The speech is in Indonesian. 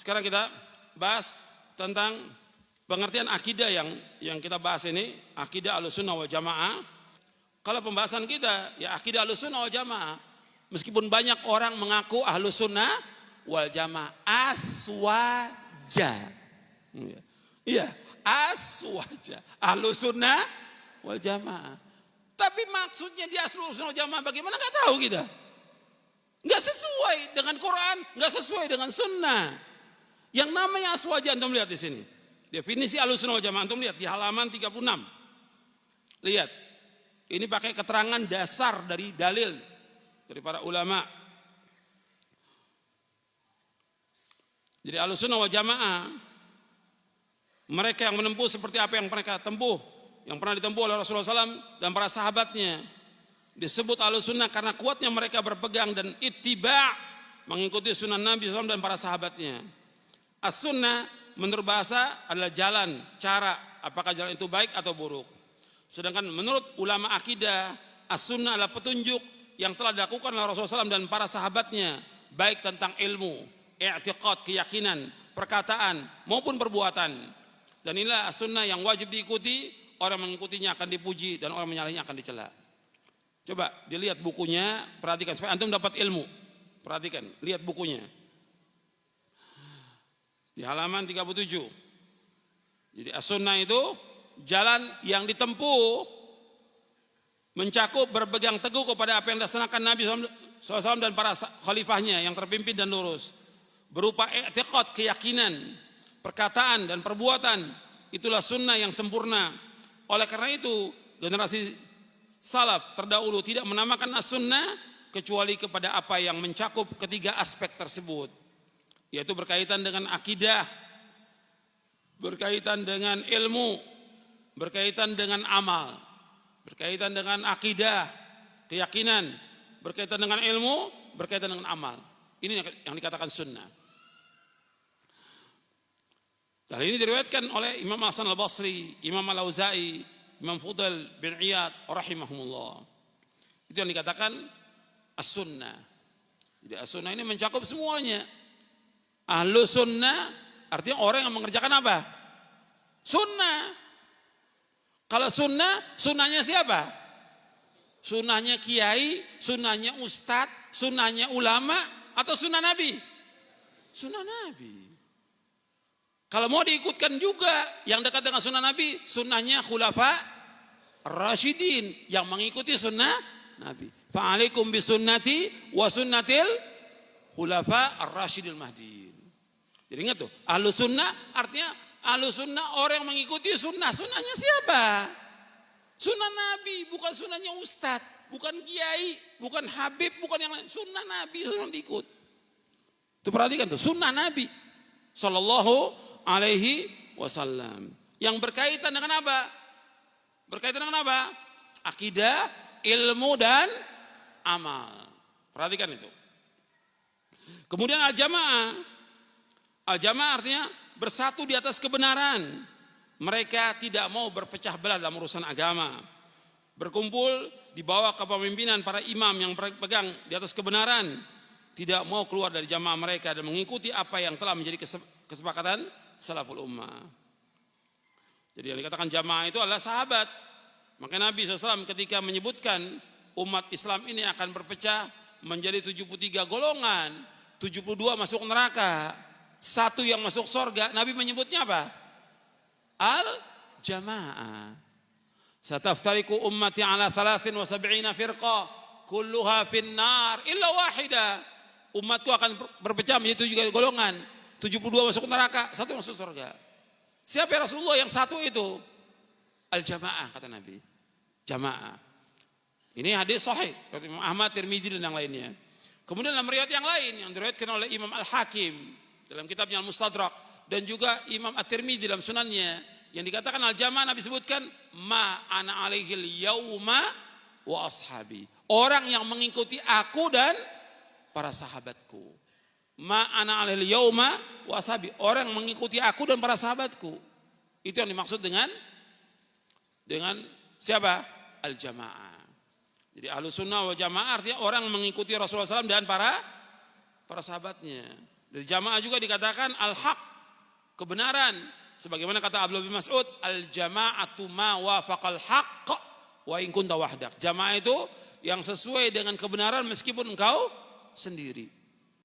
sekarang kita bahas tentang pengertian akidah yang kita bahas ini, akidah Ahlussunnah wal Jamaah. Kalau pembahasan kita ya akidah Ahlussunnah wal Jamaah, meskipun banyak orang mengaku Ahlussunnah wal Jamaah aswaja. Iya, aswaja. Ahlussunnah wal Jamaah. Tapi maksudnya di Ahlussunnah wal Jamaah bagaimana enggak tahu kita. Enggak sesuai dengan Quran, enggak sesuai dengan sunnah. Yang namanya aswaja antum lihat di sini. Definisi Ahlussunnah wal Jamaah antum lihat di halaman 36. Lihat. Ini pakai keterangan dasar dari dalil dari para ulama. Jadi Ahlussunnah wal Jamaah mereka yang menempuh seperti apa yang mereka tempuh, yang pernah ditempuh oleh Rasulullah SAW dan para sahabatnya. Disebut Ahlussunnah karena kuatnya mereka berpegang dan ittiba' mengikuti sunnah Nabi SAW dan para sahabatnya. As-sunnah menurut bahasa adalah jalan, cara, apakah jalan itu baik atau buruk. Sedangkan menurut ulama akidah, as-sunnah adalah petunjuk yang telah dilakukan oleh Rasulullah SAW dan para sahabatnya, baik tentang ilmu, i'tiqad, keyakinan, perkataan maupun perbuatan. Dan inilah as-sunnah yang wajib diikuti, orang mengikutinya akan dipuji dan orang menyalahinya akan dicela. Coba dilihat bukunya, perhatikan supaya antum dapat ilmu. Perhatikan, lihat bukunya. Di halaman 37. Jadi as-sunnah itu jalan yang ditempuh mencakup berpegang teguh kepada apa yang dilaksanakan Nabi SAW dan para khalifahnya yang terpimpin dan lurus. Berupa i'tiqad, keyakinan, perkataan dan perbuatan. Itulah sunnah yang sempurna. Oleh karena itu generasi salaf terdahulu tidak menamakan as-sunnah kecuali kepada apa yang mencakup ketiga aspek tersebut, yaitu berkaitan dengan akidah, berkaitan dengan ilmu, berkaitan dengan amal, berkaitan dengan akidah, keyakinan, berkaitan dengan ilmu, berkaitan dengan amal. Ini yang dikatakan sunnah. Hal ini diriwayatkan oleh Imam Hasan al-Basri, Imam al-Auza'i, Imam Fudail bin Iyad rahimahumullah. Itu yang dikatakan as-sunnah. Jadi as-sunnah ini mencakup semuanya. Ahlussunnah artinya orang yang mengerjakan apa? Sunnah. Kalau sunnah, sunnahnya siapa? Sunnahnya kiai, sunnahnya ustadz, sunnahnya ulama, atau sunnah Nabi? Sunnah Nabi. Kalau mau diikutkan juga yang dekat dengan sunnah Nabi, sunnahnya khulafa rasyidin yang mengikuti sunnah Nabi. Fa'alaikum bisunnati wa sunnatil khulafa ar-rasyidil mahdiin. Jadi ingat tuh, ahlus sunnah artinya ahlus sunnah orang yang mengikuti sunnah. Sunnahnya siapa? Sunnah Nabi, bukan sunnahnya ustadz, bukan kiai, bukan habib, bukan yang lain. Sunnah Nabi yang diikut. Itu perhatikan tuh, sunnah Nabi sallallahu alaihi wasallam. Yang berkaitan dengan apa? Berkaitan dengan apa? Akidah, ilmu dan amal. Perhatikan itu. Kemudian al-jamaah. Al-jamaah artinya bersatu di atas kebenaran. Mereka tidak mau berpecah belah dalam urusan agama. Berkumpul di bawah kepemimpinan para imam yang berpegang di atas kebenaran. Tidak mau keluar dari jamaah mereka dan mengikuti apa yang telah menjadi kesepakatan salaful ummah. Jadi yang dikatakan jamaah itu adalah sahabat. Maka Nabi SAW ketika menyebutkan umat Islam ini akan berpecah menjadi 73 golongan, 72 masuk neraka, 1 yang masuk surga. Nabi menyebutnya apa? Al-jamaah. Sataftariku ummati ala 73 firqah kulluha finnar illa wahida. Umatku akan berpecah menjadi 7 golongan, 72 masuk neraka, 1 masuk surga. Siapa ya Rasulullah yang 1 itu? Al-jamaah kata Nabi. Jamaah. Ini hadis sahih dari Imam Ahmad, Tirmidzi dan yang lainnya. Kemudian dalam riwayat yang lain yang diriwayatkan oleh Imam Al-Hakim dalam kitabnya Al-Mustadrak dan juga Imam At-Tirmidzi dalam sunannya yang dikatakan al-jamaah, Nabi sebutkan ma ana alaihil yauma wa ashabi. Orang yang mengikuti aku dan para sahabatku. Ma ana alaihil yauma wa ashabi. Orang yang mengikuti aku dan para sahabatku. Itu yang dimaksud dengan siapa? Al-jamaah. Jadi Ahlus Sunnah wal Jamaah artinya orang mengikuti Rasulullah SAW dan para sahabatnya. Dari jamaah juga dikatakan al-haq, kebenaran. Sebagaimana kata Abdullah bin Mas'ud, al-jama'atu ma wafaqal haqq wa in kunta wahdak. Jamaah itu yang sesuai dengan kebenaran meskipun engkau sendiri.